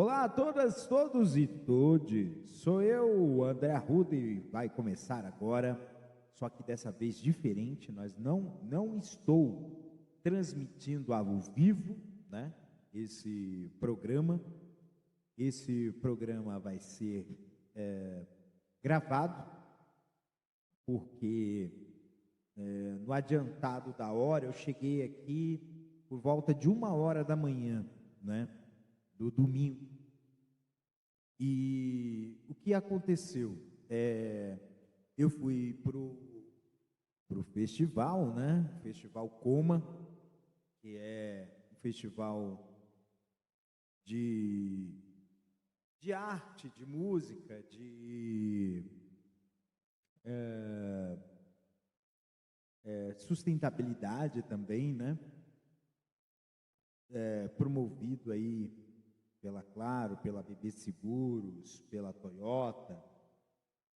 Olá a todas, todos e todes. Sou eu, André Arruda, e vai começar agora, só que dessa vez diferente. Nós não estou transmitindo ao vivo, né? Esse programa. Esse programa vai ser gravado, porque no adiantado da hora eu cheguei aqui por volta de 1h da manhã, né? Do domingo. E o que aconteceu? Eu fui pro festival, né? Festival Coma, que é um festival de arte, de música, de sustentabilidade também, né? Promovido aí pela Claro, pela BB Seguros, pela Toyota,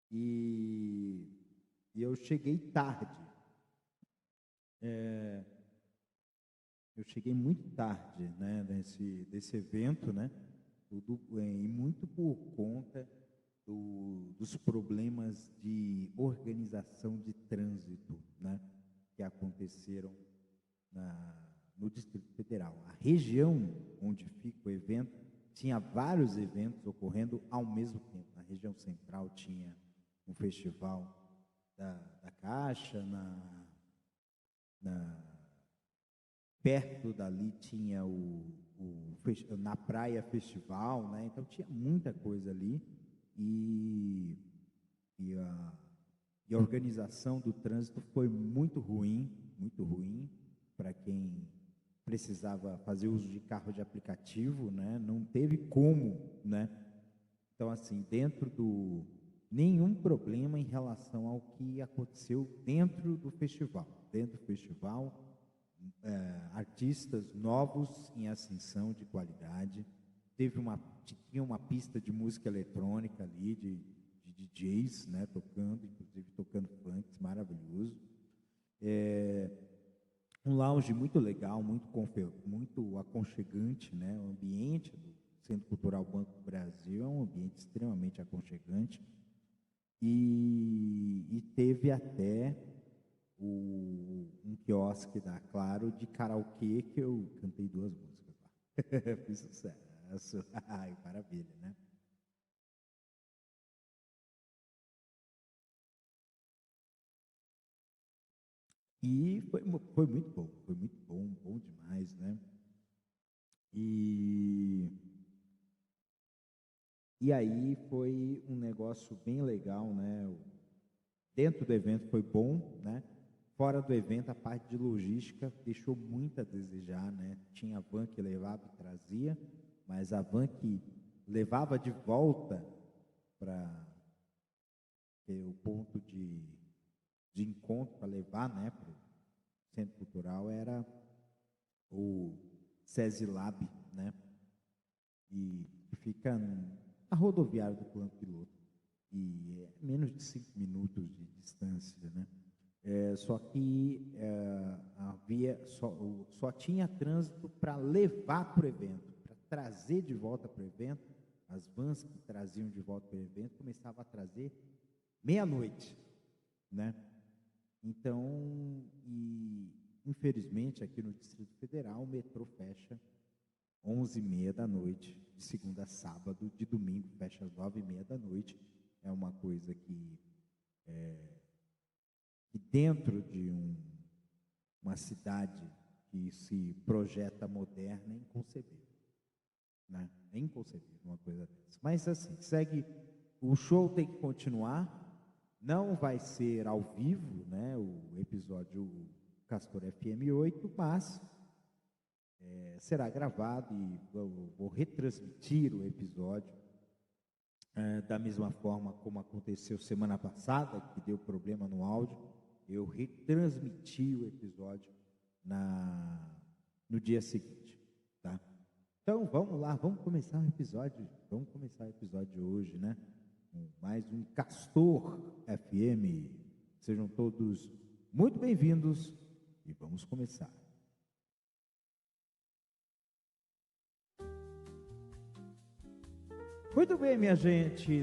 e eu cheguei tarde. Eu cheguei muito tarde, né, desse evento, né, e muito por conta dos problemas de organização de trânsito, né, que aconteceram no Distrito Federal. A região onde fica o evento tinha vários eventos ocorrendo ao mesmo tempo. Na região central tinha um festival da Caixa, perto dali tinha na praia festival, né? Então tinha muita coisa ali e a organização do trânsito foi muito ruim para quem precisava fazer uso de carro de aplicativo, né? Não teve como, né? Então, assim, nenhum problema em relação ao que aconteceu dentro do festival. Dentro do festival, artistas novos em ascensão de qualidade. Tinha uma pista de música eletrônica ali, de DJs, né? Inclusive tocando funk, maravilhoso. Um lounge muito legal, muito aconchegante, né? O ambiente do Centro Cultural Banco do Brasil é um ambiente extremamente aconchegante. E teve até um quiosque da Claro de karaokê, que eu cantei 2 músicas lá. Fiz sucesso. Ai, maravilha, né? E foi muito bom demais, né? E aí foi um negócio bem legal, né? Dentro do evento foi bom, né? Fora do evento, a parte de logística deixou muito a desejar, né? Tinha van que levava e trazia, mas a van que levava de volta para o ponto de encontro para levar, né, para o Centro Cultural era o SESI-Lab, né? E fica na rodoviária do Plano Piloto, e é menos de 5 minutos de distância, né? Só que só tinha trânsito para levar para o evento, para trazer de volta para o evento. As vans que traziam de volta para o evento começavam a trazer meia-noite, né? Então, infelizmente, aqui no Distrito Federal, o metrô fecha 11h30 da noite, de segunda a sábado. De domingo fecha às 9h30 da noite. É uma coisa que dentro de uma cidade que se projeta moderna é inconcebível, né? É inconcebível uma coisa dessa. Mas assim, o show tem que continuar, não vai ser ao vivo, né, o episódio Castor FM 8, mas será gravado e vou retransmitir o episódio da mesma forma como aconteceu semana passada, que deu problema no áudio. Eu retransmiti o episódio no dia seguinte, tá? Então, vamos lá, vamos começar o episódio de hoje, né? Mais um Castor FM. Sejam todos muito bem-vindos e vamos começar. Muito bem, minha gente,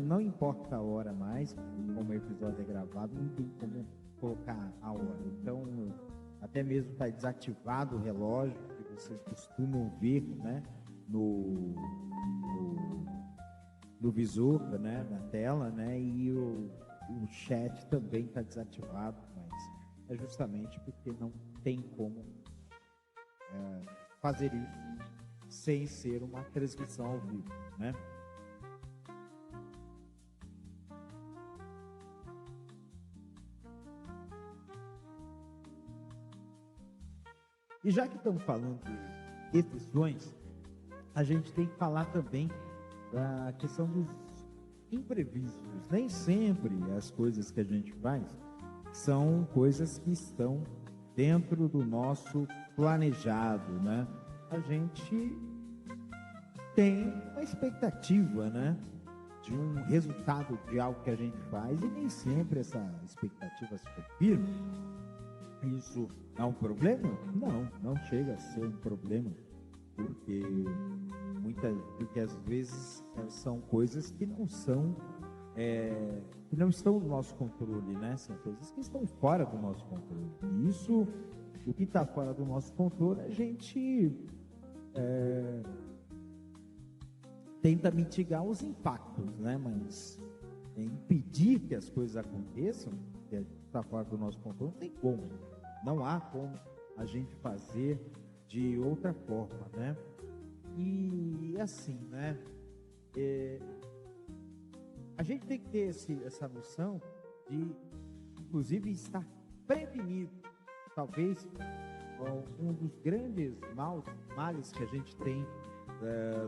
não importa a hora mais, como o episódio é gravado, não tem como colocar a hora. Então, até mesmo está desativado o relógio, que vocês costumam ver, né, no visor, né, na tela, né, e o chat também está desativado, mas é justamente porque não tem como fazer isso sem ser uma transmissão ao vivo, né? E já que estamos falando de exceções, a gente tem que falar também da questão dos imprevistos. Nem sempre as coisas que a gente faz são coisas que estão dentro do nosso planejado, né? A gente tem uma expectativa, né, de um resultado de algo que a gente faz e nem sempre essa expectativa se confirma. Isso é um problema? Não chega a ser um problema, porque às vezes são coisas que não estão no nosso controle, né? São coisas que estão fora do nosso controle. E isso, o que está fora do nosso controle, a gente tenta mitigar os impactos, né? Mas impedir que as coisas aconteçam, que está fora do nosso controle, não tem como. Não há como a gente fazer de outra forma, né? E assim, né? A gente tem que ter essa noção de, inclusive, estar prevenido. Talvez um dos grandes males que a gente tem,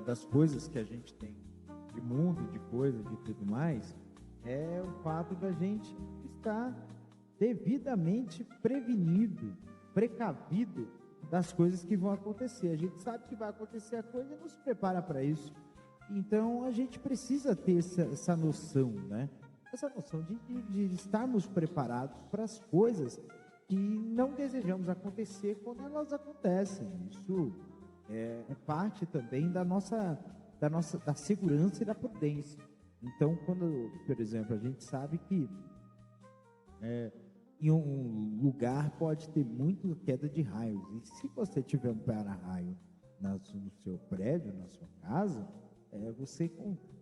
das coisas que a gente tem, de mundo, de coisas, de tudo mais, é o fato da gente estar devidamente prevenido, precavido das coisas que vão acontecer. A gente sabe que vai acontecer a coisa e não se prepara para isso. Então, a gente precisa ter essa noção, né? Essa noção de estarmos preparados para as coisas que não desejamos acontecer quando elas acontecem. Isso é parte também da segurança e da prudência. Então, quando, por exemplo, a gente sabe que em um lugar pode ter muita queda de raios, e se você tiver um para-raio no seu prédio, na sua casa,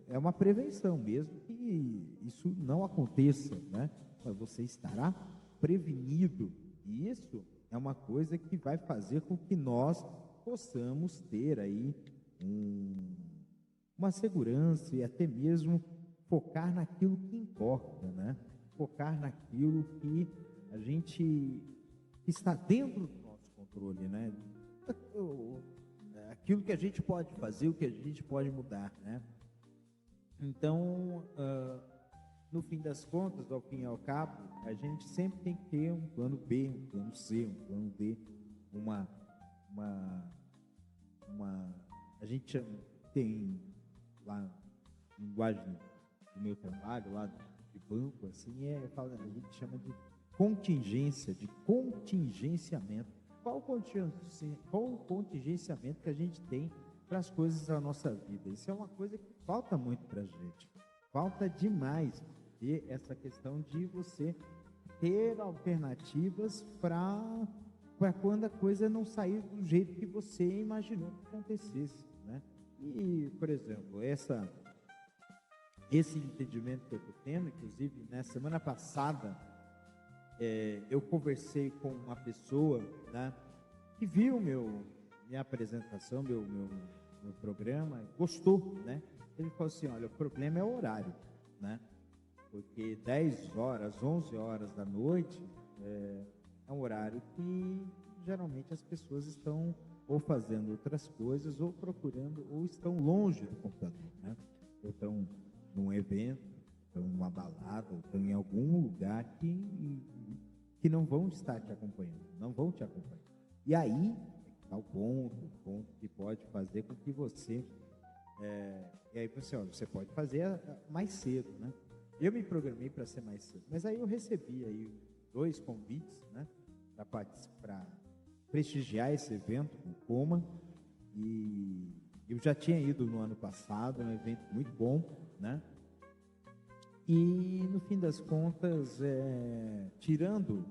é uma prevenção, mesmo que isso não aconteça, né? Mas você estará prevenido, e isso é uma coisa que vai fazer com que nós possamos ter aí uma segurança e até mesmo focar naquilo que importa, né? Focar naquilo que a gente está dentro do nosso controle, né? Aquilo que a gente pode fazer, o que a gente pode mudar, né? Então, no fim das contas, ao fim e ao cabo, a gente sempre tem que ter um plano B, um plano C, um plano D, a gente tem lá, linguagem do meu trabalho, lá de banco, assim, a gente chama de contingência, de contingenciamento. Qual o contingenciamento que a gente tem para as coisas da nossa vida? Isso é uma coisa que falta muito para a gente. Falta demais ter essa questão de você ter alternativas para quando a coisa não sair do jeito que você imaginou que acontecesse, né? E, por exemplo, esse entendimento que eu estou tendo, inclusive, na semana passada, eu conversei com uma pessoa, né, que viu minha apresentação, meu programa, gostou, né? Ele falou assim: olha, o problema é o horário, né? Porque 10 horas, 11 horas da noite é um horário que geralmente as pessoas estão ou fazendo outras coisas, ou procurando, ou estão longe do computador, né? Ou estão num evento, estão numa balada, ou estão em algum lugar que não vão estar te acompanhando, não vão te acompanhar. E aí está o ponto que pode fazer com que você... e aí você pode fazer mais cedo, né? Eu me programei para ser mais cedo, mas aí eu recebi aí 2 convites, né, para prestigiar esse evento, o Coma, e Eu já tinha ido no ano passado, um evento muito bom, né? E no fim das contas, tirando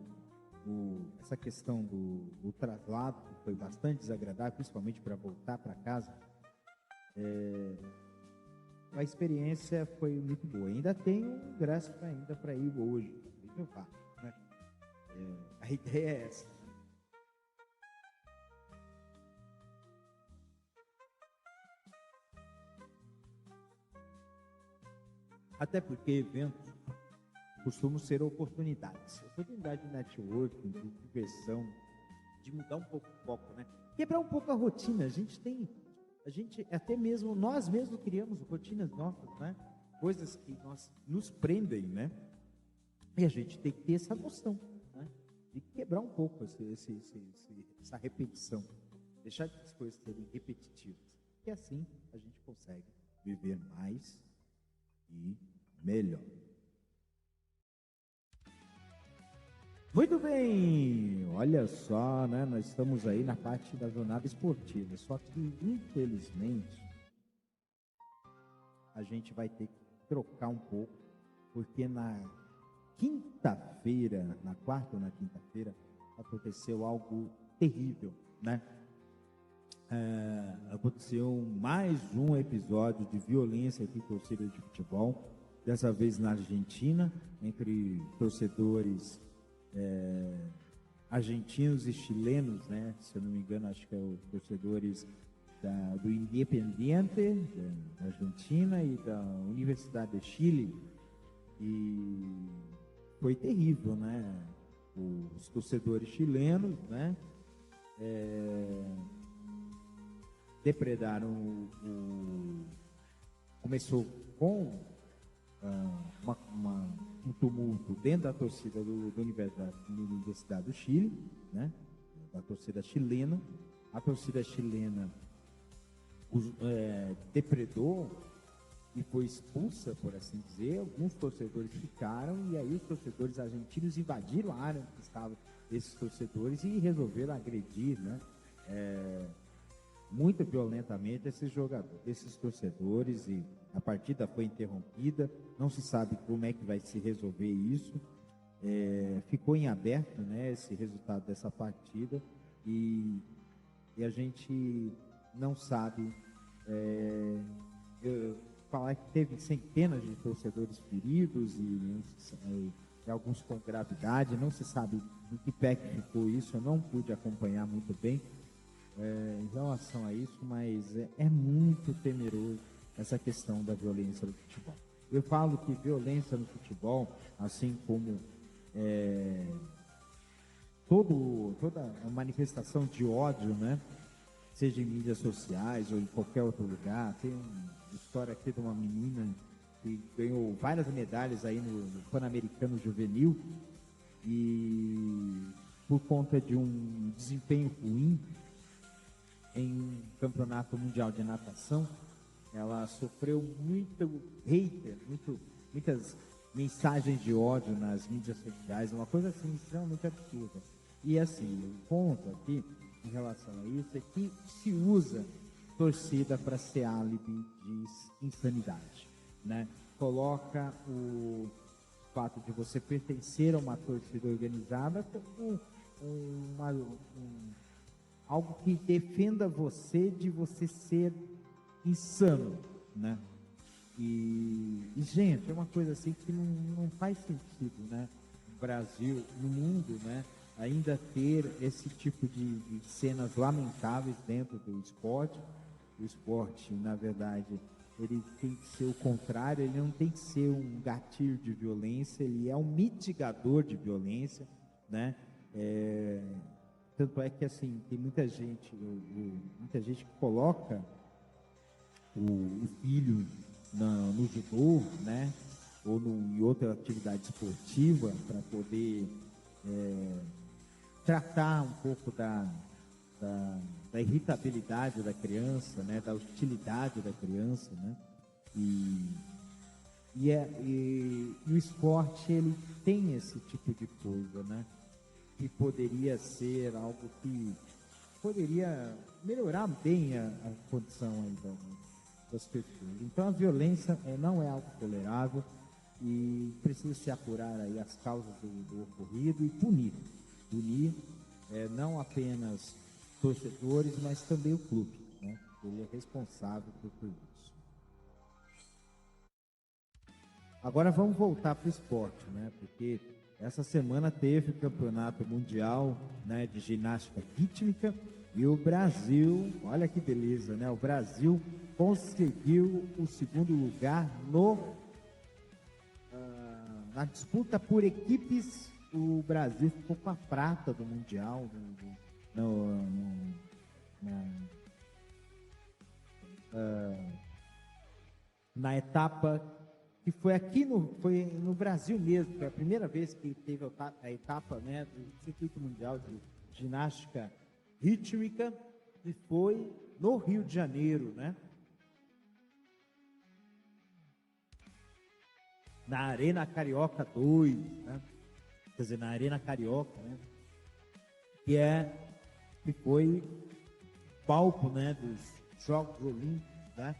essa questão do traslado, que foi bastante desagradável, principalmente para voltar para casa, a experiência foi muito boa. Ainda tenho um ingresso ainda para ir hoje, eu faço, né? A ideia é essa. Até porque eventos costumam ser oportunidades de networking, de diversão, de mudar um pouco o foco, né? Quebrar um pouco a rotina. Até mesmo nós mesmos criamos rotinas nossas, né? Coisas que nos prendem, né? E a gente tem que ter essa noção, né? De quebrar um pouco essa repetição, deixar as coisas serem repetitivas, e assim a gente consegue viver mais e melhor. Muito bem, olha só, né? Nós estamos aí na parte da jornada esportiva, só que infelizmente a gente vai ter que trocar um pouco, porque na quinta-feira, na quarta ou na quinta-feira, aconteceu algo terrível, né? Aconteceu mais um episódio de violência entre torcedores de futebol, dessa vez na Argentina, entre torcedores argentinos e chilenos, né? Se eu não me engano, acho que é os torcedores do Independiente da Argentina e da Universidade de Chile, e foi terrível, né? Os torcedores chilenos, né? Depredaram começou com um tumulto dentro da torcida da Universidade do Chile, né? Da torcida chilena. A torcida chilena depredou e foi expulsa, por assim dizer. Alguns torcedores ficaram, e aí os torcedores argentinos invadiram a área onde estavam esses torcedores e resolveram agredir, né? Muito violentamente esses torcedores, e a partida foi interrompida. Não se sabe como é que vai se resolver isso. Ficou em aberto, né, esse resultado dessa partida, e a gente não sabe. Falar que teve centenas de torcedores feridos e alguns com gravidade. Não se sabe em que pé que ficou isso. Eu não pude acompanhar muito bem em relação a isso, mas é muito temeroso essa questão da violência no futebol. Eu falo que violência no futebol, assim como toda a manifestação de ódio, né, seja em mídias sociais ou em qualquer outro lugar. Tem uma história aqui de uma menina que ganhou várias medalhas aí no Pan-Americano Juvenil, e por conta de um desempenho ruim em um campeonato mundial de natação, ela sofreu muito hater, muitas mensagens de ódio nas mídias sociais, uma coisa assim extremamente absurda. E assim, o ponto aqui em relação a isso é que se usa torcida para ser álibi de insanidade, né? Coloca o fato de você pertencer a uma torcida organizada como algo que defenda você de você ser insano, né? E gente, é uma coisa assim que não faz sentido, né? No Brasil, no mundo, né? Ainda ter esse tipo de cenas lamentáveis dentro do esporte. O esporte, na verdade, ele tem que ser o contrário, ele não tem que ser um gatilho de violência, ele é um mitigador de violência, né? Tanto é que, assim, tem muita gente que coloca o filho no judô, né? Ou em outra atividade esportiva, para poder tratar um pouco da irritabilidade da criança, né? Da hostilidade da criança, né? E o esporte, ele tem esse tipo de coisa, né? Que poderia ser algo que poderia melhorar bem a condição aí das pessoas. Então a violência não é algo tolerável e precisa se apurar aí as causas do ocorrido e punir. Punir não apenas torcedores, mas também o clube, né? Ele é responsável por tudo isso. Agora vamos voltar para o esporte, né? Porque essa semana teve o Campeonato Mundial, né, de ginástica rítmica e o Brasil, olha que beleza, né? O Brasil conseguiu o segundo lugar na disputa por equipes. O Brasil ficou com a prata do Mundial na etapa que foi aqui foi no Brasil mesmo, foi a primeira vez que teve a etapa, né, do Circuito Mundial de Ginástica Rítmica, e foi no Rio de Janeiro, né? Na Arena Carioca 2, né? Quer dizer, na Arena Carioca, né? Que foi palco, né, dos Jogos Olímpicos, né?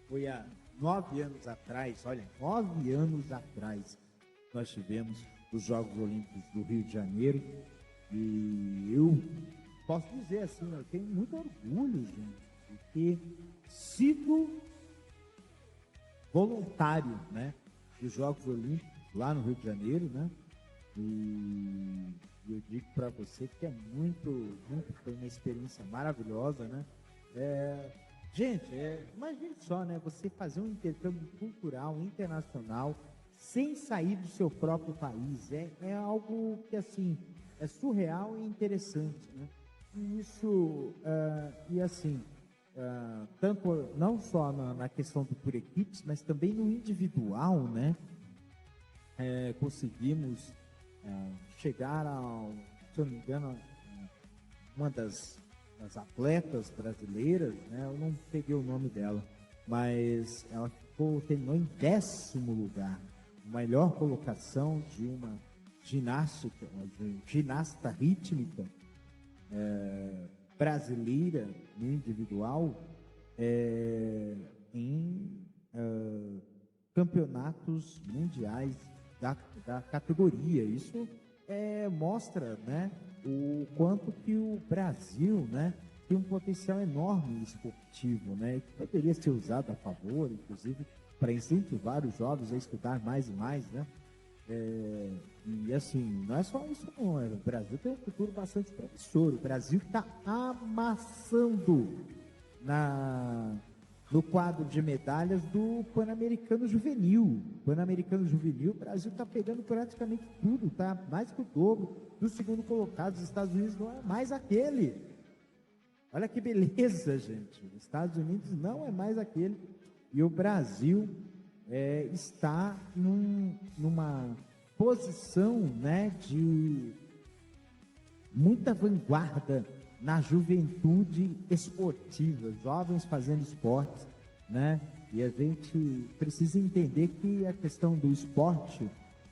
Foi há 9 anos atrás, olha, 9 anos atrás, nós tivemos os Jogos Olímpicos do Rio de Janeiro, e eu posso dizer assim, eu tenho muito orgulho, gente, de ter sido voluntário, né, dos Jogos Olímpicos lá no Rio de Janeiro, né, e eu digo para você que é foi uma experiência maravilhosa, né. Gente, imagine só, né? Você fazer um intercâmbio cultural internacional sem sair do seu próprio país. É algo que, assim, é surreal e interessante, né? E isso, tanto não só na questão do por equipes, mas também no individual, né? Conseguimos chegar se eu não me engano, uma das atletas brasileiras, né? Eu não peguei o nome dela, mas ela terminou em 10º lugar, melhor colocação de uma ginasta rítmica brasileira no individual em campeonatos mundiais da categoria. Isso mostra, né, o quanto que o Brasil, né, tem um potencial enorme esportivo, né, que poderia ser usado a favor, inclusive, para incentivar os jovens a estudar mais e mais, né. E assim, não é só isso não, o Brasil tem um futuro bastante promissor. O Brasil está amassando no quadro de medalhas do Pan-Americano Juvenil. Pan-Americano Juvenil, o Brasil está pegando praticamente tudo, tá mais que o dobro do segundo colocado. Os Estados Unidos não é mais aquele. Olha que beleza, gente. Os Estados Unidos não é mais aquele. E o Brasil está numa posição, né, de muita vanguarda na juventude esportiva, jovens fazendo esportes, né? E a gente precisa entender que a questão do esporte,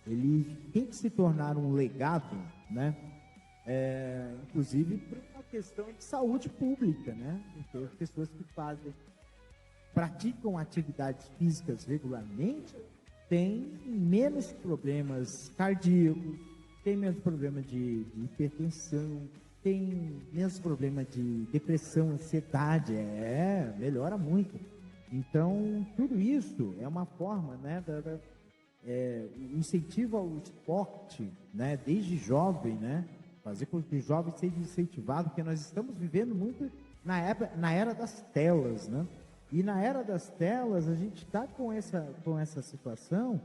ele tem que se tornar um legado, né? Inclusive por uma questão de saúde pública, né? Então, as pessoas que praticam atividades físicas regularmente têm menos problemas cardíacos, têm menos problema de hipertensão, tem menos problema de depressão, ansiedade, melhora muito. Então, tudo isso é uma forma, né, o incentivo ao esporte, né, desde jovem, né, fazer com que o jovem seja incentivado, porque nós estamos vivendo muito na era das telas, né, e na era das telas a gente está com essa situação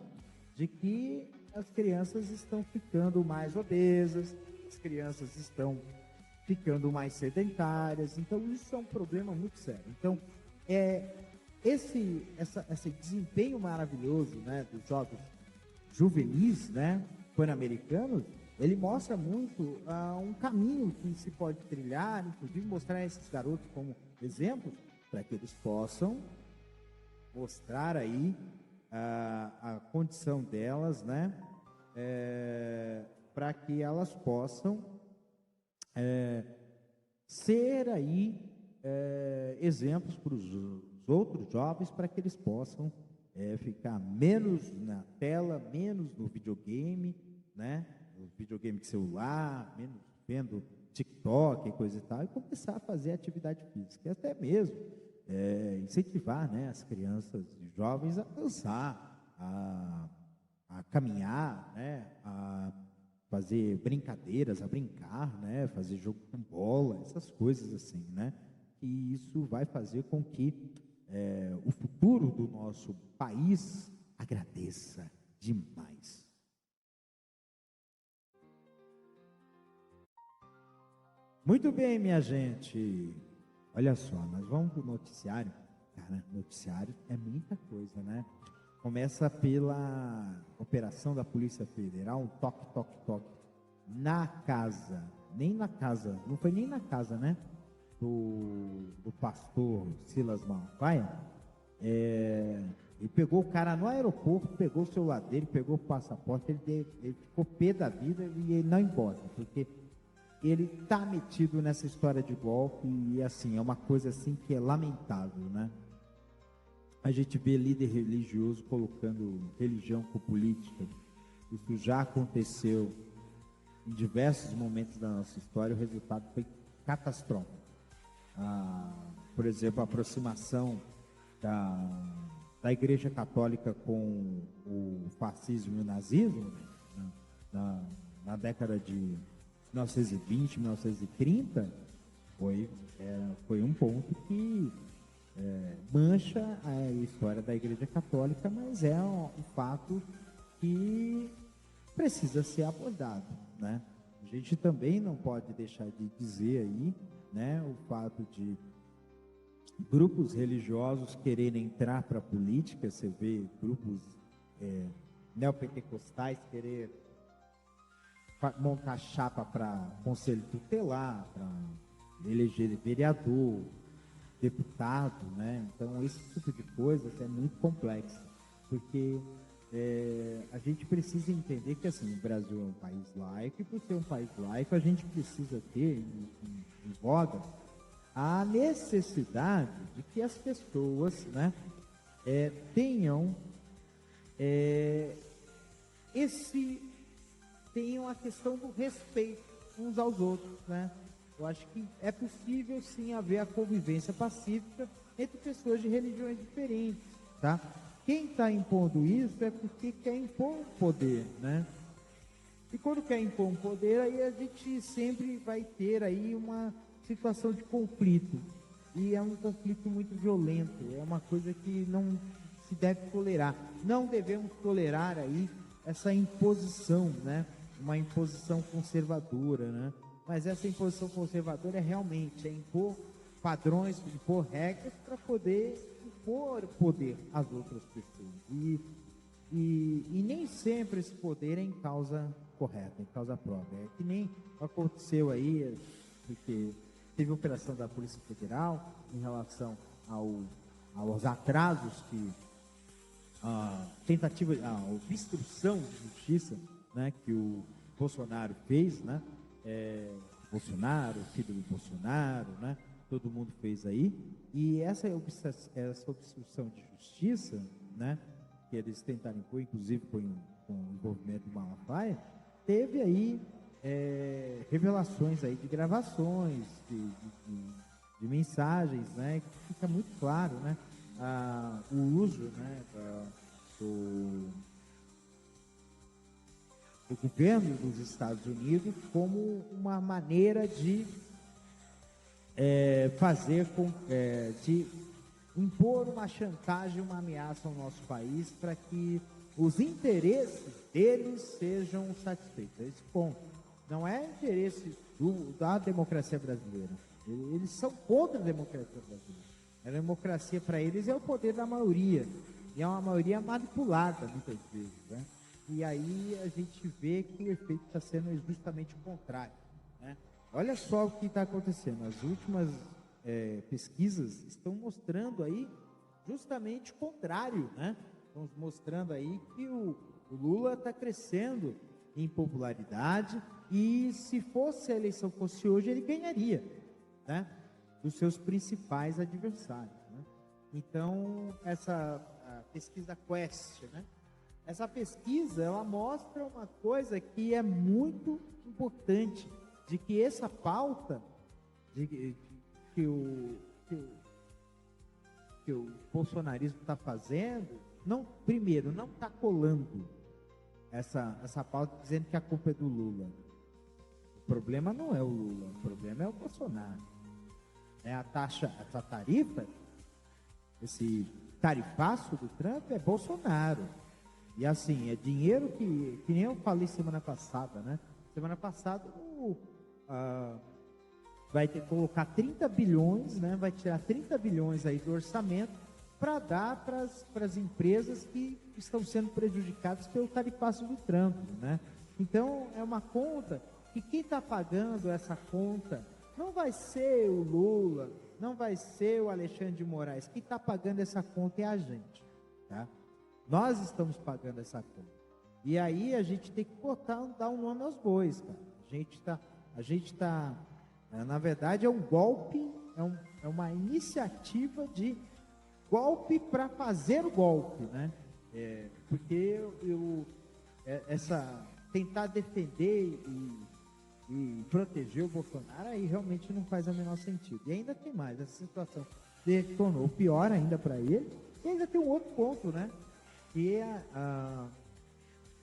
de que as crianças estão ficando mais obesas, as crianças estão ficando mais sedentárias. Então isso é um problema muito sério. Então esse desempenho maravilhoso, né, dos jogos juvenis, né, pan-americanos, ele mostra muito um caminho que se pode trilhar, inclusive mostrar esses garotos como exemplos, para que eles possam mostrar aí a condição delas, né, para que elas possam ser aí exemplos para os outros jovens, para que eles possam ficar menos na tela, menos no videogame, né? No videogame de celular, menos vendo TikTok e coisa e tal, e começar a fazer atividade física, e até mesmo incentivar, né, as crianças e jovens a dançar, a caminhar, né, a fazer brincadeiras, a brincar, né, fazer jogo com bola, essas coisas assim, né, e isso vai fazer com que o futuro do nosso país agradeça demais. Muito bem, minha gente. Olha só, nós vamos para o noticiário. Cara, noticiário é muita coisa, né? Começa pela operação da Polícia Federal, um toque, toque, toque, na casa, nem na casa, não foi nem na casa, né? Do pastor Silas Malafaia. Ele pegou o cara no aeroporto, pegou o celular dele, pegou o passaporte, ele ficou pé da vida e ele não embora, porque ele está metido nessa história de golpe e assim, é uma coisa assim que é lamentável, né? A gente vê líder religioso colocando religião com política. Isso já aconteceu em diversos momentos da nossa história, o resultado foi catastrófico. Por exemplo, a aproximação da Igreja Católica com o fascismo e o nazismo, na década de 1920, 1930, foi um ponto que mancha a história da Igreja Católica, mas é um fato que precisa ser abordado, né? A gente também não pode deixar de dizer aí, né, o fato de grupos religiosos quererem entrar para a política. Você vê grupos neopentecostais querer montar chapa para conselho tutelar, para eleger vereador, deputado, né? Então, esse tipo de coisa é muito complexo, porque a gente precisa entender que, assim, o Brasil é um país laico, e por ser um país laico, a gente precisa ter em voga a necessidade de que as pessoas, né, tenham tenham a questão do respeito uns aos outros, né? Eu acho que é possível sim haver a convivência pacífica entre pessoas de religiões diferentes, tá? Quem está impondo isso é porque quer impor um poder, né? E quando quer impor um poder, aí a gente sempre vai ter aí uma situação de conflito. E é um conflito muito violento, é uma coisa que não se deve tolerar. Não devemos tolerar aí essa imposição, né? Uma imposição conservadora, né? Mas essa imposição conservadora realmente impor padrões, impor regras para poder impor poder às outras pessoas. E nem sempre esse poder é em causa correta, em causa própria. É que nem aconteceu aí, porque teve operação da Polícia Federal em relação aos atrasos que a tentativa, a obstrução de justiça, né, que o Bolsonaro fez, né? Bolsonaro, filho do Bolsonaro, né? Todo mundo fez aí. E essa obstrução de justiça, né, que eles tentaram impor, inclusive com o envolvimento do Malafaia, teve aí revelações aí de gravações, de mensagens, né, que fica muito claro, né, o uso, né, do governo dos Estados Unidos como uma maneira de de impor uma chantagem, uma ameaça ao nosso país para que os interesses deles sejam satisfeitos. Esse ponto não é interesse da democracia brasileira. Eles são contra a democracia brasileira. A democracia para eles é o poder da maioria, e é uma maioria manipulada muitas vezes, né? E aí a gente vê que o efeito está sendo justamente o contrário, né? Olha só o que está acontecendo. As últimas pesquisas estão mostrando aí justamente o contrário, né? Estão mostrando aí que o Lula está crescendo em popularidade, e se a eleição fosse hoje, ele ganharia. né, dos seus principais adversários, né? Então, essa a pesquisa Quest, né? Essa pesquisa, ela mostra uma coisa que é muito importante, de que essa pauta que o bolsonarismo está fazendo, primeiro, não está colando essa pauta dizendo que a culpa é do Lula. O problema não é o Lula, o problema é o Bolsonaro. Essa tarifa, esse tarifaço do Trump é Bolsonaro. E assim, é dinheiro que nem eu falei semana passada, né? Semana passada vai ter que colocar 30 bilhões, né? Vai tirar 30 bilhões aí do orçamento para dar para as empresas que estão sendo prejudicadas pelo tarifaço do Trump, né? Então, é uma conta que quem está pagando essa conta não vai ser o Lula, não vai ser o Alexandre de Moraes. Quem está pagando essa conta é a gente, tá? Nós estamos pagando essa conta. E aí a gente tem que dar um nome aos bois, cara. A gente tá, na verdade, é um golpe, é uma iniciativa de golpe para fazer o golpe, né? Porque tentar defender e proteger o Bolsonaro aí realmente não faz o menor sentido. E ainda tem mais, essa situação tornou pior ainda para ele. E ainda tem um outro ponto, né? Que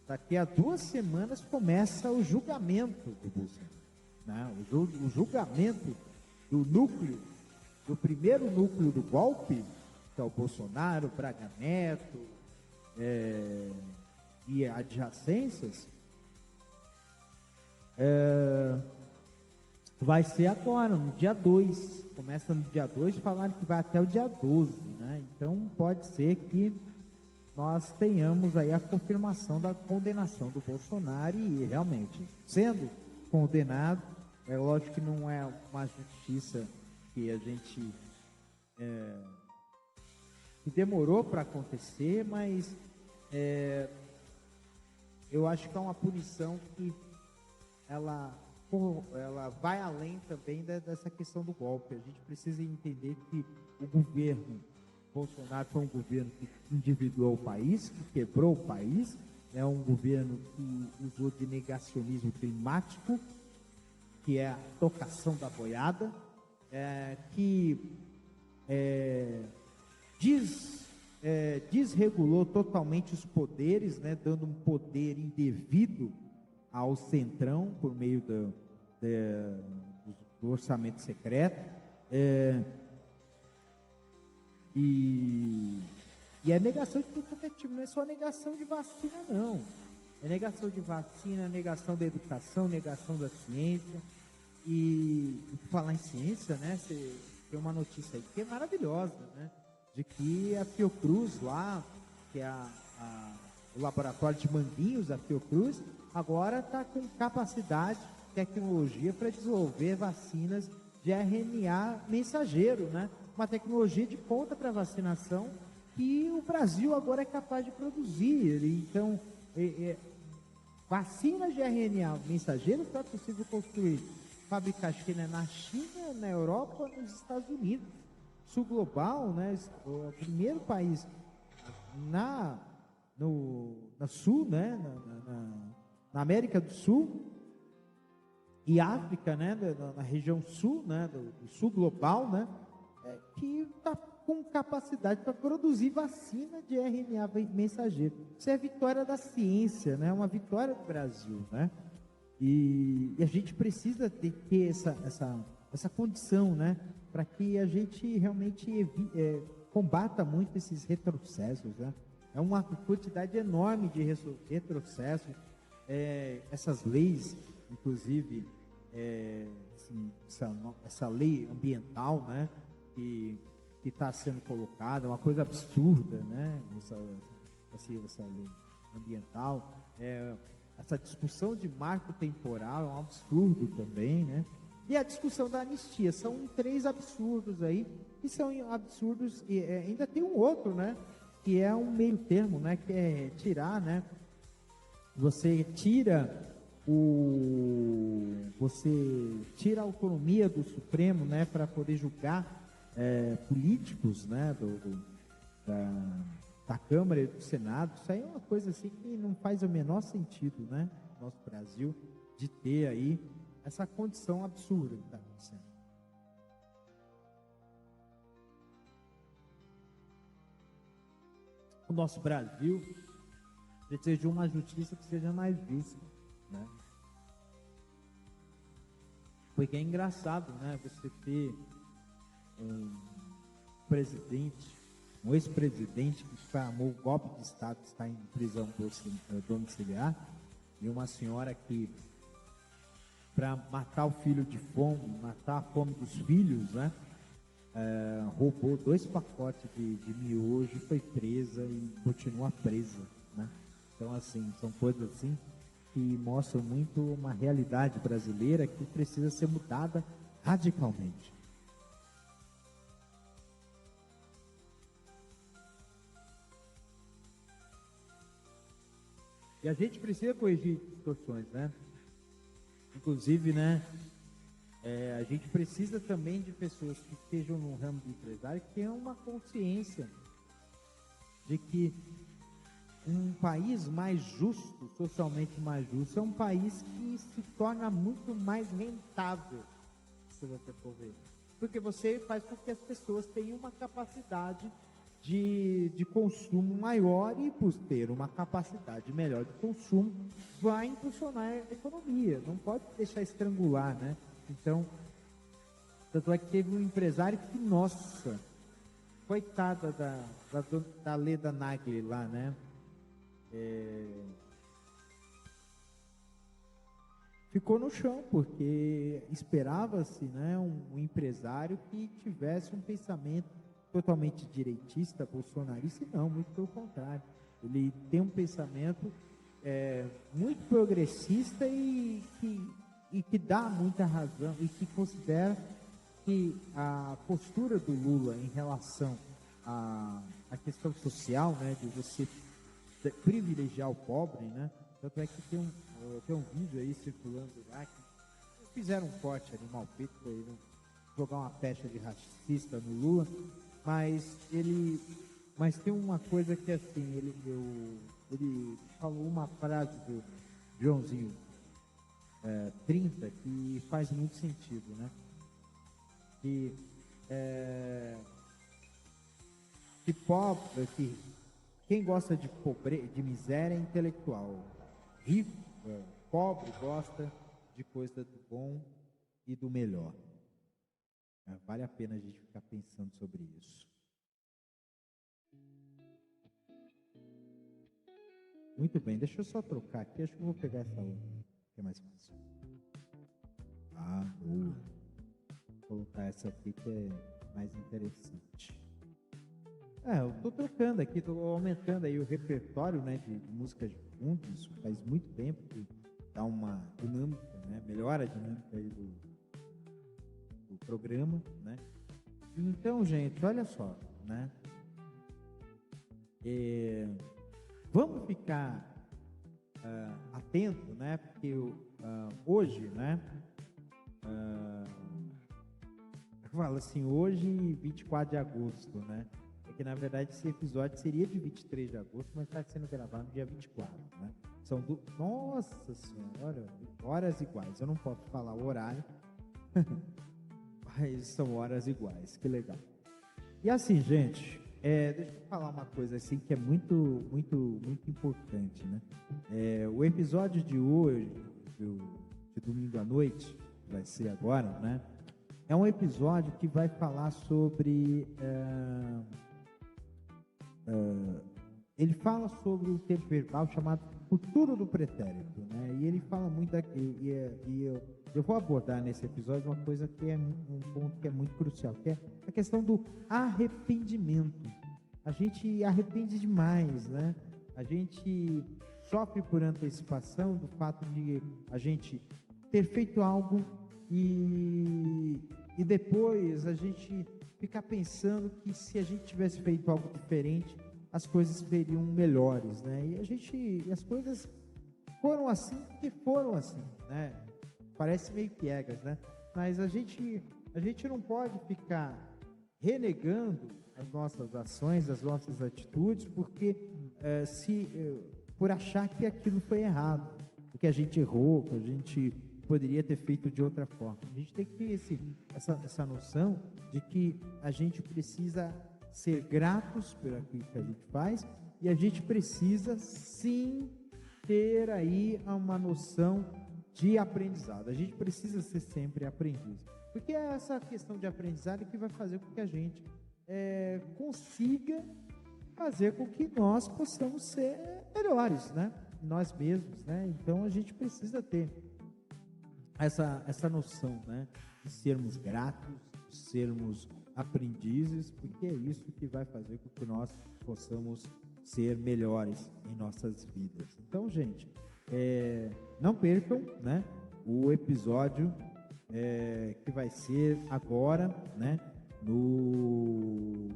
daqui a 2 semanas começa o julgamento do Bolsonaro, né? O julgamento do primeiro núcleo do golpe, que é o Bolsonaro, Braga Neto e adjacências, vai ser agora, no dia 2. Começa no dia 2, falaram que vai até o dia 12, né? Então pode ser que nós tenhamos aí a confirmação da condenação do Bolsonaro e realmente, sendo condenado, é lógico que não é uma justiça que a gente que demorou para acontecer, mas eu acho que é uma punição que ela vai além também dessa questão do golpe. A gente precisa entender que o governo Bolsonaro foi um governo que endividou o país, que quebrou o país, é um governo que usou de negacionismo climático, que é a tocação da boiada, que desregulou totalmente os poderes, né, dando um poder indevido ao Centrão por meio do orçamento secreto. E é negação de tudo que é tipo, não é só negação de vacina, não. É negação de vacina, negação da educação, negação da ciência. E falar em ciência, né? Tem uma notícia aí que é maravilhosa, né? De que a Fiocruz lá, que é o laboratório de Manguinhos, a Fiocruz, agora está com capacidade, tecnologia para desenvolver vacinas de RNA mensageiro, né? Uma tecnologia de ponta para vacinação que o Brasil agora é capaz de produzir. Então, vacinas de RNA mensageiro só é possível construir, fabricar na China, na Europa, nos Estados Unidos. Sul global, né? O primeiro país na Sul, né? Na América do Sul e África, né? Na região sul, né? Do sul global, né? Que está com capacidade para produzir vacina de RNA mensageiro. Isso é a vitória da ciência, né? Uma vitória do Brasil, né? E a gente precisa ter essa condição, né? Para que a gente realmente combata muito esses retrocessos, né? É uma quantidade enorme de retrocessos. Essas leis, inclusive, assim, essa lei ambiental, né? Que está sendo colocada, é uma coisa absurda, né? Essa lei ambiental, essa discussão de marco temporal é um absurdo também, né? E a discussão da anistia, são 3 absurdos aí, que são absurdos, e ainda tem um outro, né? Que é um meio termo, né? Que é tirar, né? Você tira você tira a autonomia do Supremo, né, para poder julgar políticos, né, da Câmara e do Senado. Isso aí é uma coisa assim que não faz o menor sentido, né, no nosso Brasil, de ter aí essa condição absurda que está acontecendo. O nosso Brasil precisa de uma justiça que seja mais justa, né? Porque é engraçado, né, você ter um presidente, um ex-presidente que tramou o golpe de Estado, que está em prisão domiciliar, e uma senhora que, para matar o filho de fome, matar a fome dos filhos, né, roubou 2 pacotes de miojo, foi presa e continua presa, né? Então, assim, são coisas assim que mostram muito uma realidade brasileira que precisa ser mudada radicalmente. E a gente precisa corrigir distorções, né? Inclusive, né, a gente precisa também de pessoas que estejam no ramo do empresário, que tenham uma consciência de que um país mais justo, socialmente mais justo, é um país que se torna muito mais rentável, se você for ver. Porque você faz com que as pessoas tenham uma capacidade de consumo maior, e por ter uma capacidade melhor de consumo, vai impulsionar a economia, não pode deixar estrangular, né? Então, tanto é que teve um empresário que, nossa, coitada da Leda Nagli lá, né? Ficou no chão, porque esperava-se, né, um empresário que tivesse um pensamento totalmente direitista, bolsonarista, e não, muito pelo contrário. Ele tem um pensamento muito progressista e que dá muita razão, e que considera que a postura do Lula em relação à questão social, né, de você privilegiar o pobre, né? Tanto é que tem um vídeo aí circulando lá que fizeram um corte ali mal feito para ele jogar uma pecha de racista no Lula, mas tem uma coisa que assim, ele falou uma frase do Joãozinho 30 que faz muito sentido, né? Que pobre, que quem gosta de miséria é intelectual. Rico, pobre, gosta de coisa do bom e do melhor. Vale a pena a gente ficar pensando sobre isso. Muito bem, deixa eu só trocar aqui. Acho que eu vou pegar essa outra, que é mais fácil. Boa. Vou colocar essa aqui que é mais interessante. Eu estou trocando aqui, estou aumentando aí o repertório, né, de músicas de fundo. Isso faz muito bem, porque dá uma dinâmica, né, melhora a dinâmica aí do programa, né. Então, gente, olha só, né, vamos ficar atento, né, porque hoje, né, eu falo assim, hoje, 24 de agosto, né, que na verdade esse episódio seria de 23 de agosto, mas está sendo gravado no dia 24, né? São nossa senhora, horas iguais. Eu não posso falar o horário, mas são horas iguais, que legal. E assim, gente, deixa eu falar uma coisa assim que é muito, muito, muito importante, né? O episódio de hoje, de domingo à noite, vai ser agora, né? É um episódio que vai falar sobre... ele fala sobre o tempo verbal chamado futuro do pretérito, né? E ele fala muito aqui, eu vou abordar nesse episódio uma coisa que é um ponto que é muito crucial, que é a questão do arrependimento. A gente arrepende demais, né? A gente sofre por antecipação do fato de a gente ter feito algo e depois a gente ficar pensando que se a gente tivesse feito algo diferente, as coisas seriam melhores, né? E as coisas foram assim porque foram assim, né? Parece meio piegas, né? Mas a gente não pode ficar renegando as nossas ações, as nossas atitudes, porque por achar que aquilo foi errado, que a gente errou, que a gente poderia ter feito de outra forma. A gente tem que ter essa noção de que a gente precisa ser gratos por aquilo que a gente faz e a gente precisa sim ter aí uma noção de aprendizado. A gente precisa ser sempre aprendiz, porque é essa questão de aprendizado que vai fazer com que a gente consiga fazer com que nós possamos ser melhores, né? Nós mesmos, né? Então a gente precisa ter essa noção, né? De sermos gratos, de sermos aprendizes, porque é isso que vai fazer com que nós possamos ser melhores em nossas vidas. Então, gente, não percam, né? O episódio que vai ser agora, né? No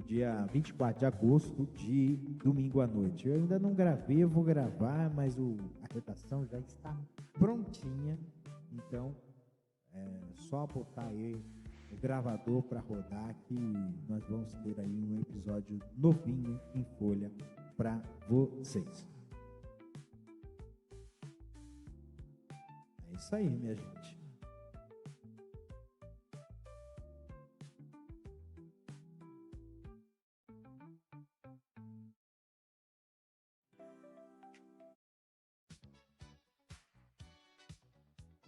dia 24 de agosto, de domingo à noite. Eu ainda não gravei, eu vou gravar, mas a redação já está prontinha. Então, só botar aí o gravador para rodar que nós vamos ter aí um episódio novinho em folha para vocês. É isso aí, minha gente.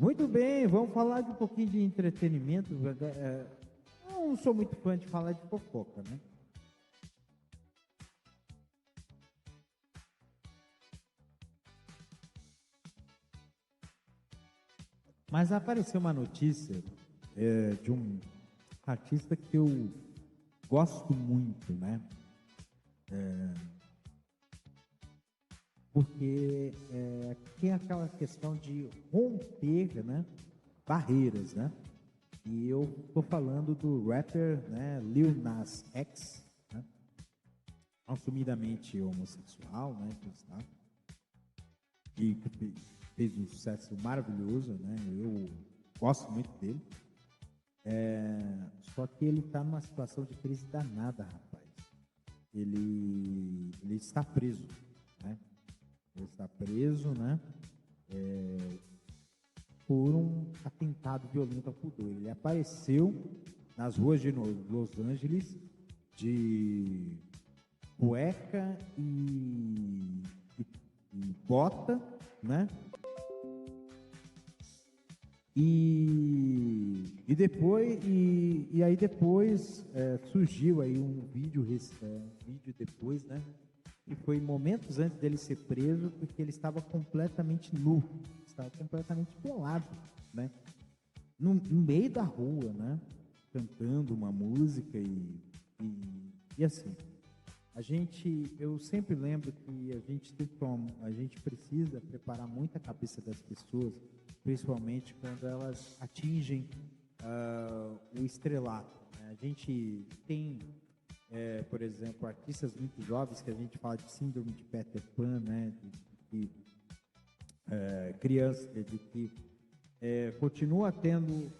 Muito bem, vamos falar de um pouquinho de entretenimento. Eu não sou muito fã de falar de fofoca, né? Mas apareceu uma notícia de um artista que eu gosto muito, né? Porque tem aquela questão de romper, né, barreiras, né? E eu estou falando do rapper, né, Lil Nas X, né? Assumidamente homossexual, né? E que fez um sucesso maravilhoso, né? Eu gosto muito dele. Só que ele está numa situação de crise danada, rapaz. Ele está preso, né? Ele está preso, né? Por um atentado violento ao pudor. Ele apareceu nas ruas de Los Angeles de cueca e bota, né? E aí depois surgiu aí um vídeo depois, né? E foi momentos antes dele ser preso, porque ele estava completamente nu, estava completamente pelado, né? No meio da rua, né? Cantando uma música e assim. Eu sempre lembro que a gente precisa preparar muito a cabeça das pessoas, principalmente quando elas atingem o estrelato, né? A gente tem por exemplo, artistas muito jovens que a gente fala de síndrome de Peter Pan, né? De criança, de que continua tendo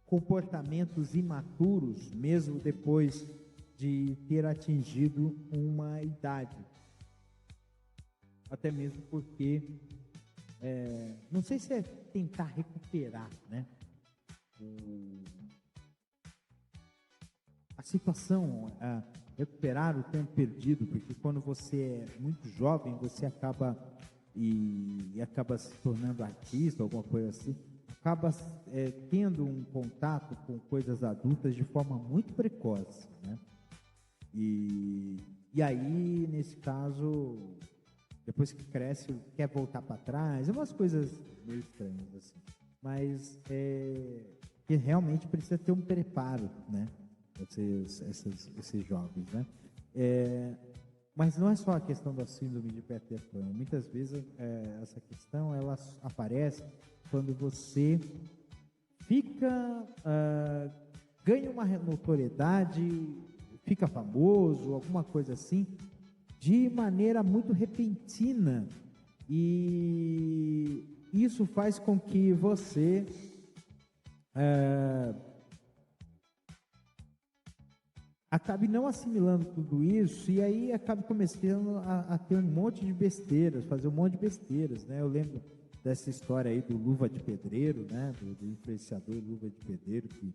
comportamentos imaturos, mesmo depois de ter atingido uma idade. Até mesmo porque, não sei se é tentar recuperar, né? A situação, recuperar o tempo perdido, porque quando você é muito jovem, você acaba se tornando artista, alguma coisa assim, acaba tendo um contato com coisas adultas de forma muito precoce, né? E aí, nesse caso, depois que cresce, quer voltar para trás, umas coisas meio estranhas, assim. Mas que realmente precisa ter um preparo, né? Esses jovens, né? Mas não é só a questão da síndrome de Peter Pan. Muitas vezes essa questão ela aparece quando você ganha uma notoriedade, fica famoso, alguma coisa assim, de maneira muito repentina, e isso faz com que você acabe não assimilando tudo isso, e aí acabe começando a ter um monte de besteiras, fazer um monte de besteiras, né? Eu lembro dessa história aí do Luva de Pedreiro, né? Do influenciador Luva de Pedreiro, que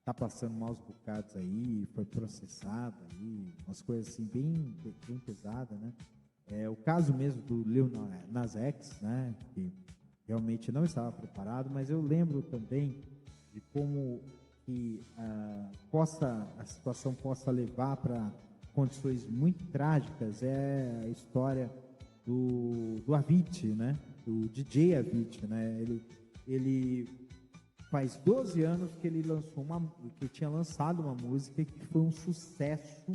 tá passando maus bocados aí, foi processado aí, umas coisas assim bem pesadas, né? O caso mesmo do Lil Nas X, né? Que realmente não estava preparado, mas eu lembro também de como que a situação possa levar para condições muito trágicas. É a história do Avicii, né? Do DJ Avicii, né? Ele faz 12 anos que ele tinha lançado uma música que foi um sucesso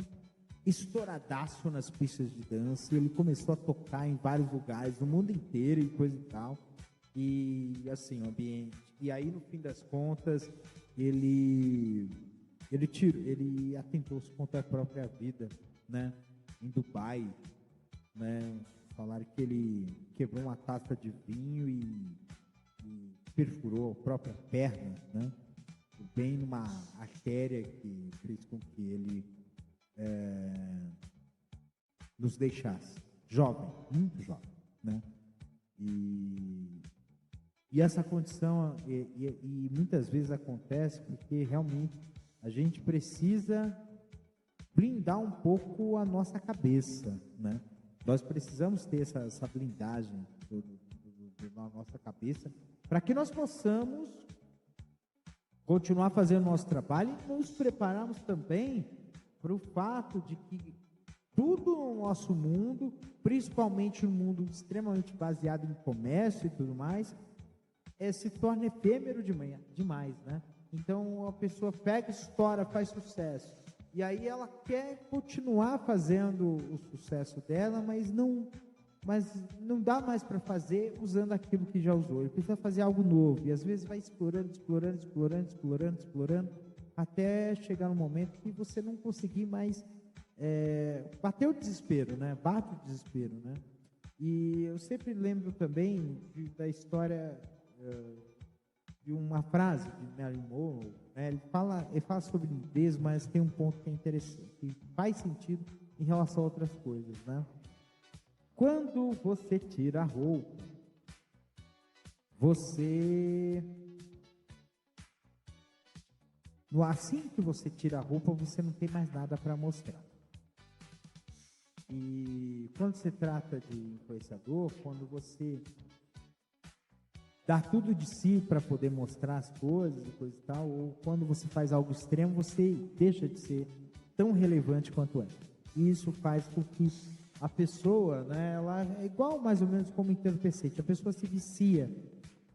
estouradaço nas pistas de dança, e ele começou a tocar em vários lugares, no mundo inteiro e coisa e tal, e assim, o ambiente, e aí no fim das contas, ele atentou-se contra a própria vida, né, em Dubai, né, falaram que ele quebrou uma taça de vinho e perfurou a própria perna, né, bem numa artéria que fez com que ele nos deixasse jovem, muito jovem, né? E essa condição e muitas vezes acontece porque realmente a gente precisa blindar um pouco a nossa cabeça, né? Nós precisamos ter essa blindagem na nossa cabeça para que nós possamos continuar fazendo o nosso trabalho e nos prepararmos também para o fato de que tudo no nosso mundo, principalmente um mundo extremamente baseado em comércio e tudo mais, se torna efêmero demais, né? Então a pessoa pega, estoura, faz sucesso, e aí ela quer continuar fazendo o sucesso dela, mas não dá mais para fazer usando aquilo que já usou. Ele precisa fazer algo novo, e às vezes vai explorando, até chegar no momento que você não conseguir mais bater o desespero, né? Bate o desespero, né? E eu sempre lembro também da história de uma frase de Marilyn Monroe, né? Ele fala sobre nudez, mas tem um ponto que é interessante, que faz sentido em relação a outras coisas, né? Quando você tira a roupa, assim que você tira a roupa, você não tem mais nada para mostrar. E quando se trata de influenciador, quando você dá tudo de si para poder mostrar as coisas e coisa e tal, ou quando você faz algo extremo, você deixa de ser tão relevante quanto é. E isso faz com que a pessoa, né, ela é igual mais ou menos como entorpecente, a pessoa se vicia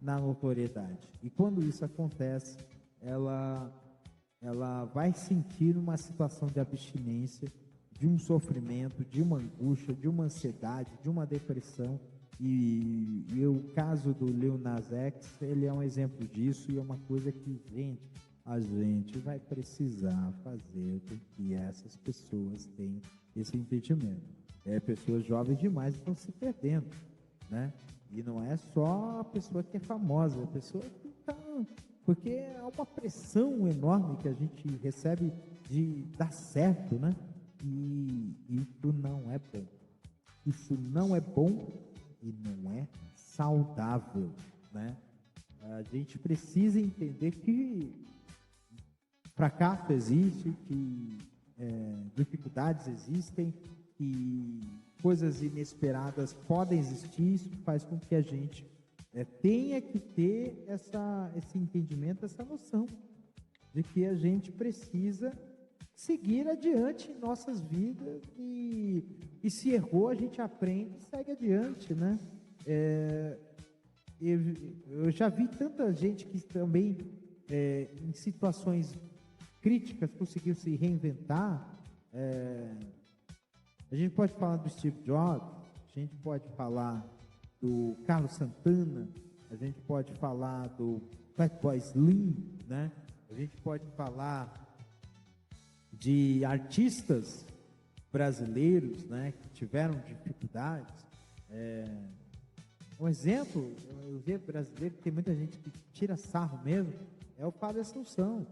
na notoriedade. E quando isso acontece, ela vai sentir uma situação de abstinência, de um sofrimento, de uma angústia, de uma ansiedade, de uma depressão. E o caso do Lil Nas X, ele é um exemplo disso, e é uma coisa que, a gente vai precisar fazer com que essas pessoas tenham esse entendimento. Pessoas jovens demais estão se perdendo, né? E não é só a pessoa que é famosa, a pessoa que está... Porque é uma pressão enorme que a gente recebe de dar certo, né? E isso não é bom. Isso não é bom e não é saudável, né? A gente precisa entender que fracasso existe, que dificuldades existem, que coisas inesperadas podem existir. Isso faz com que a gente tenha que ter esse entendimento, essa noção de que a gente precisa seguir adiante em nossas vidas, e se errou, a gente aprende e segue adiante, né? Eu já vi tanta gente que também, em situações críticas, conseguiu se reinventar. A gente pode falar do Steve Jobs, a gente pode falar do Carlos Santana, a gente pode falar do Fatboy Slim, né? A gente pode falar de artistas brasileiros, né, que tiveram dificuldades. Um exemplo, eu vejo brasileiro, tem muita gente que tira sarro mesmo, é o Fábio Assunção.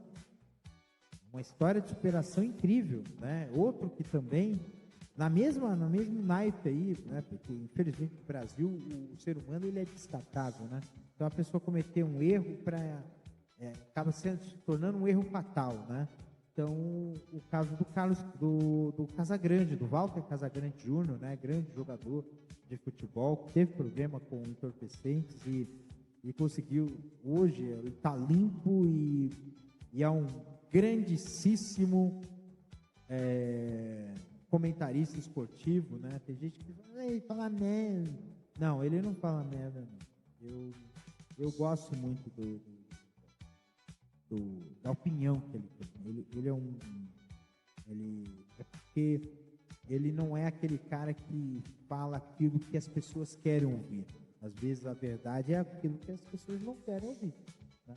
Uma história de superação incrível, né? Outro que também, na mesma naipe aí, né? Porque infelizmente no Brasil o ser humano ele é destacável, né? Então a pessoa cometer um erro acaba se tornando um erro fatal, né? Então o caso do Carlos do Casagrande, do Walter Casagrande Júnior, né? Grande jogador de futebol, que teve problema com entorpecentes e conseguiu hoje, ele está limpo e é um grandíssimo comentarista esportivo, né? Tem gente que fala merda. Não, ele não fala merda, não. Eu gosto muito da opinião que ele tem. Ele é porque ele não é aquele cara que fala aquilo que as pessoas querem ouvir. Às vezes a verdade é aquilo que as pessoas não querem ouvir, né?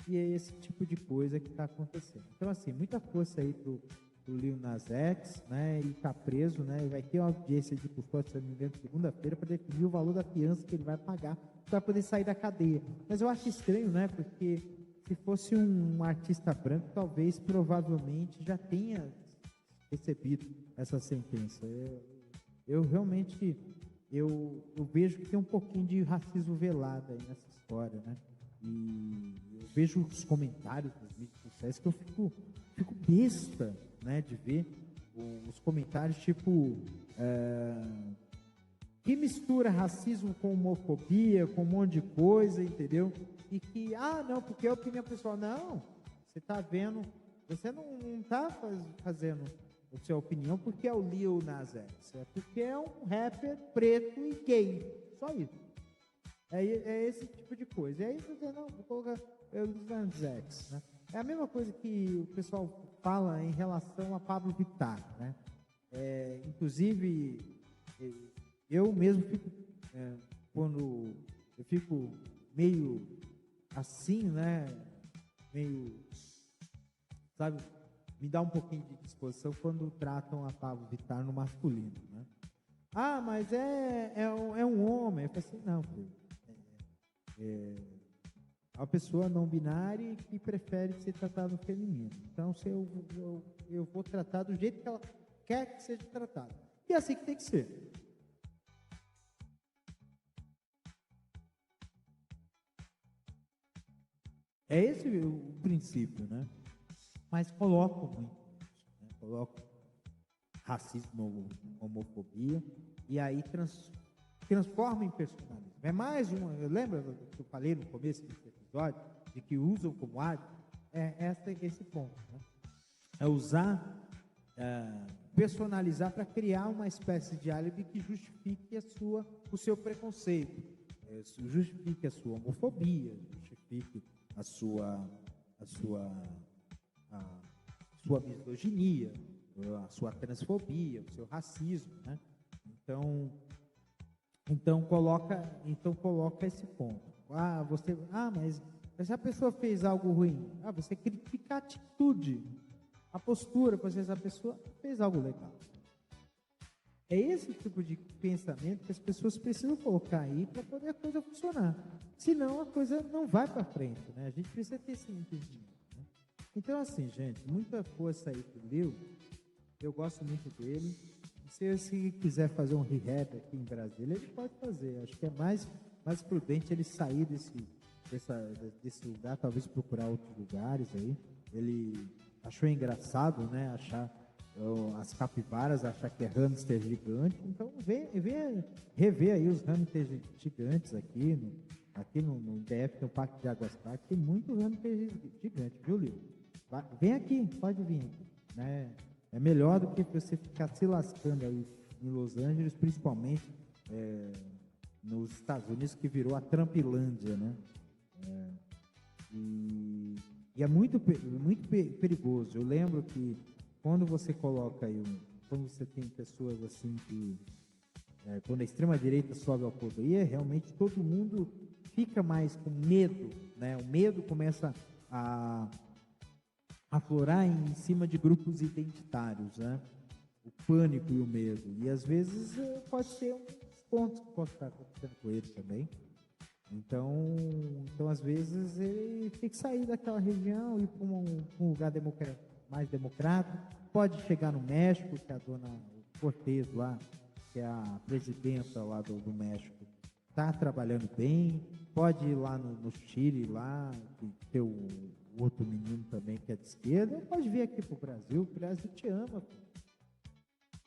E é esse tipo de coisa que está acontecendo. Então, assim, muita força aí pro Lil Nas X, né? Ele está preso, né? Vai ter uma audiência de custódia, se não me engano, segunda-feira, para definir o valor da fiança que ele vai pagar para poder sair da cadeia. Mas eu acho estranho, né? Porque se fosse um artista branco, talvez, provavelmente, já tenha recebido essa sentença. Eu realmente eu vejo que tem um pouquinho de racismo velado aí nessa história, né? E eu vejo os comentários das mídias sociais que eu fico besta, né, de ver os comentários tipo que mistura racismo com homofobia, com um monte de coisa, entendeu? E que, não, porque é opinião pessoal. Não, você tá vendo, você não tá fazendo a sua opinião porque é o Lil Nas X, é porque é um rapper preto e gay, só isso. É esse tipo de coisa. E aí você não, vou colocar o Lil Nas X, né? É a mesma coisa que o pessoal fala em relação a Pablo Vittar, né? Inclusive, eu mesmo fico, quando eu fico meio assim, né? Meio, sabe, me dá um pouquinho de disposição quando tratam a Pablo Vittar no masculino, né? Mas é um homem. Eu falei assim, não, filho. É uma pessoa não binária que prefere ser tratada no feminino. Então, se eu vou tratar do jeito que ela quer que seja tratada. E é assim que tem que ser. É esse o princípio, né? Mas coloco muito isso, né? Coloco racismo, homofobia, e aí transforma em personalismo. É mais uma, lembra que eu falei no começo desse episódio, de que usam como hábito? Esse ponto, né? É usar, personalizar para criar uma espécie de álibi que justifique o seu preconceito, justifique a sua homofobia, justifique a sua misoginia, a sua transfobia, o seu racismo, né? Então coloca esse ponto. Mas se a pessoa fez algo ruim, você critica a atitude, a postura, para ver se a pessoa fez algo legal. É esse tipo de pensamento que as pessoas precisam colocar aí para poder a coisa funcionar. Senão a coisa não vai para frente, né? A gente precisa ter esse entendimento, né? Então, assim, gente, muita força aí pro Lil. Eu gosto muito dele. Se quiser fazer um rehab aqui em Brasília, ele pode fazer. Acho que é mais prudente ele sair desse lugar, talvez procurar outros lugares aí. Ele achou engraçado, né? Achar as capivaras, achar que é hamster gigante. Então, vem rever aí os hamsters gigantes aqui no DF, no Parque de Águas Claras. Tem muito hamster gigante, viu, Lil? Vem aqui, pode vir aqui, né? É melhor do que você ficar se lascando aí em Los Angeles, principalmente nos Estados Unidos, que virou a Trumpilândia, né? E é muito perigoso. Eu lembro que quando você coloca aí, quando você tem pessoas assim que, quando a extrema-direita sobe ao poder, realmente todo mundo fica mais com medo, né? O medo começa a aflorar em cima de grupos identitários, né? o pânico e o medo. E às vezes pode ser um ponto que pode estar acontecendo com ele também. Então às vezes ele tem que sair daquela região e ir para um lugar mais democrático. Pode chegar no México, que a dona Cortez lá, que é a presidenta lá do México, está trabalhando bem. Pode ir lá no Chile, lá, que tem o outro menino também que é de esquerda. Ou pode vir aqui para o Brasil. O Brasil te ama.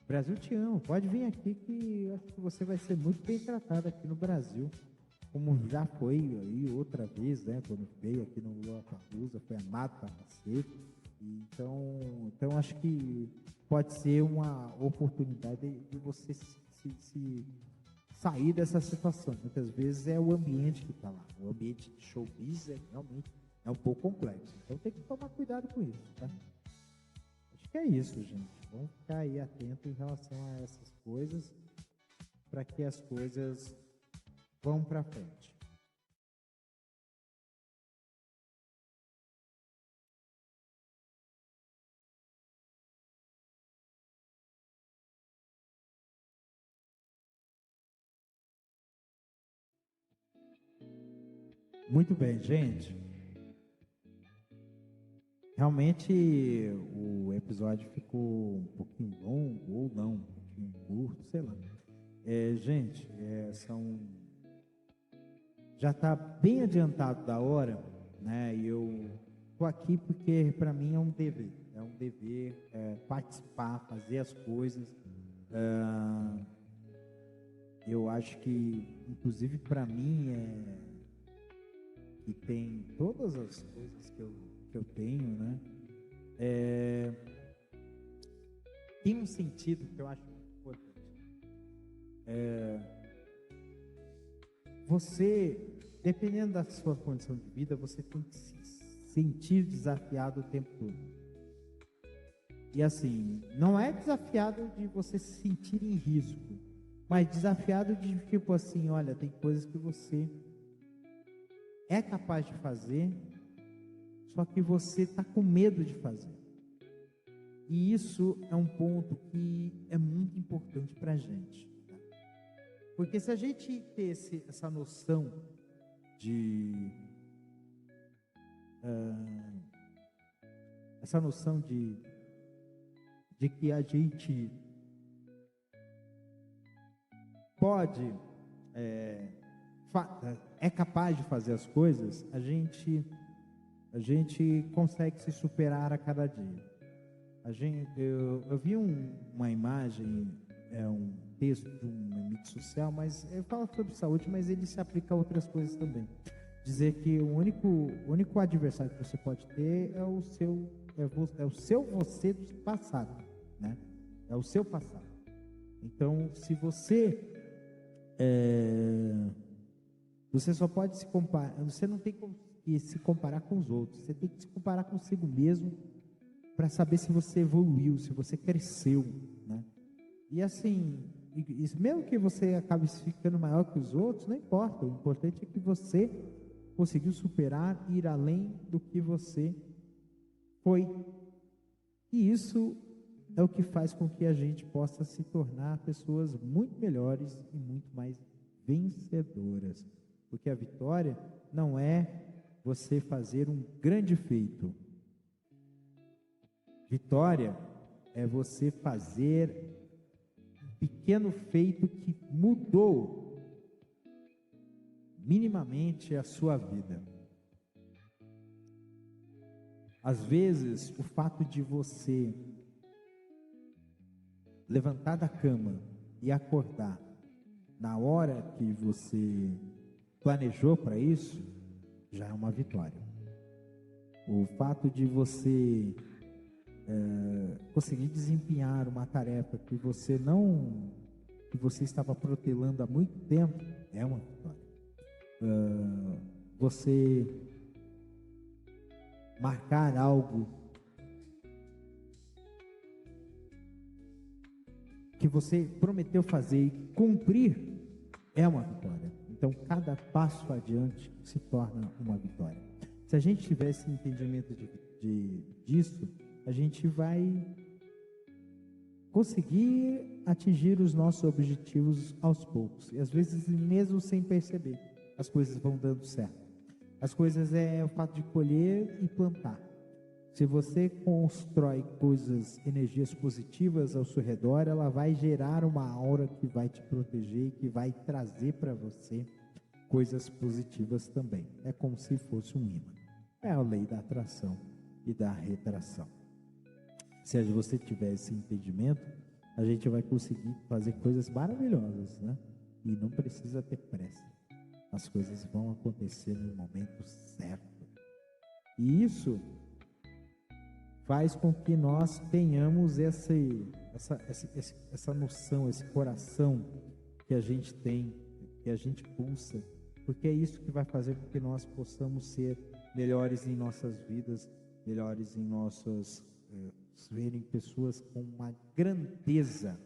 O Brasil te ama. Pode vir aqui que eu acho que você vai ser muito bem tratado aqui no Brasil. Como já foi aí outra vez, né? Quando veio aqui no Lollapalooza, foi amado para nascer. Então acho que pode ser uma oportunidade de você se sair dessa situação. Muitas vezes é o ambiente que está lá. O ambiente de showbiz realmente é um pouco complexo. Então tem que tomar cuidado com isso, tá? Acho que é isso, gente. Vamos ficar aí atento em relação a essas coisas, para que as coisas vão para frente. Muito bem, gente. Realmente o episódio ficou um pouquinho longo, ou não, um pouquinho curto, sei lá. Gente, já está bem adiantado da hora, né? E eu tô aqui porque para mim é um dever participar, fazer as coisas. Eu acho que, inclusive para mim, que tem todas as coisas que eu tenho, né? Tem um sentido que eu acho muito importante. Você, dependendo da sua condição de vida, você tem que se sentir desafiado o tempo todo. E assim, não é desafiado de você se sentir em risco, mas desafiado de tipo assim, olha, tem coisas que você é capaz de fazer, só que você está com medo de fazer. E isso é um ponto que é muito importante para a gente. Tá? Porque se a gente ter essa noção de que a gente pode, é capaz de fazer as coisas, a gente consegue se superar a cada dia. Eu vi uma imagem, um texto de uma mídia social, mas ele fala sobre saúde, mas ele se aplica a outras coisas também. Dizer que o único adversário que você pode ter é o seu você do passado, né? É o seu passado. Então, se você só pode se comparar, você não tem que se comparar com os outros, você tem que se comparar consigo mesmo para saber se você evoluiu, se você cresceu, né? E assim, mesmo que você acabe ficando maior que os outros, não importa, o importante é que você conseguiu superar, ir além do que você foi. E isso é o que faz com que a gente possa se tornar pessoas muito melhores e muito mais vencedoras. Porque a vitória não é você fazer um grande feito. Vitória é você fazer um pequeno feito que mudou minimamente a sua vida. Às vezes, o fato de você levantar da cama e acordar na hora que você planejou para isso, já é uma vitória. O fato de você conseguir desempenhar uma tarefa que você estava protelando há muito tempo, é uma vitória. Você marcar algo que você prometeu fazer e cumprir é uma vitória. Então, cada passo adiante se torna uma vitória. Se a gente tivesse entendimento disso, a gente vai conseguir atingir os nossos objetivos aos poucos. E às vezes, mesmo sem perceber, as coisas vão dando certo. As coisas é o fato de colher e plantar. Se você constrói coisas, energias positivas ao seu redor, ela vai gerar uma aura que vai te proteger, que vai trazer para você coisas positivas também. É como se fosse um imã. É a lei da atração e da retração. Se você tiver esse entendimento, a gente vai conseguir fazer coisas maravilhosas, né? E não precisa ter pressa. As coisas vão acontecer no momento certo. E isso faz com que nós tenhamos essa noção, esse coração que a gente tem, que a gente pulsa, porque é isso que vai fazer com que nós possamos ser melhores em nossas vidas, melhores em nossas, serem pessoas com uma grandeza,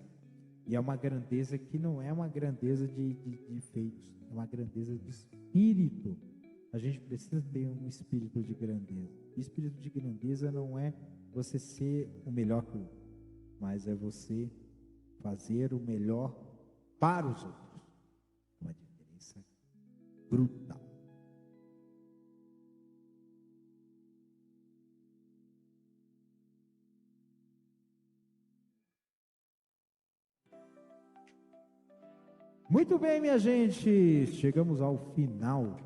e é uma grandeza que não é uma grandeza de feitos, é uma grandeza de espírito. A gente precisa ter um espírito de grandeza. Espírito de grandeza não é você ser o melhor que o outro, mas é você fazer o melhor para os outros. Uma diferença brutal. Muito bem, minha gente, chegamos ao final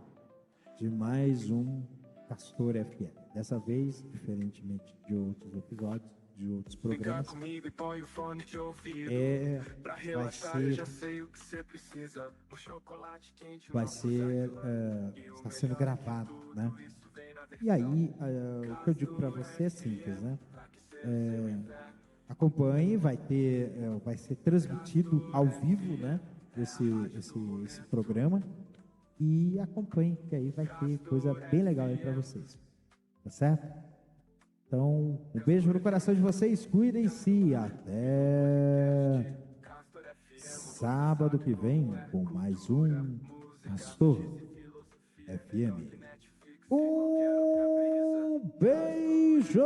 de mais um Castor FM. Dessa vez, diferentemente de outros episódios, de outros programas, está sendo gravado, né? E aí, o que eu digo para você é simples, né? Acompanhe, vai ser transmitido ao vivo, né? Esse programa, e acompanhe, que aí vai ter coisa bem legal aí para vocês, tá certo? Então, um beijo no coração de vocês, cuidem-se, até sábado que vem com mais um Castor FM. Um beijo!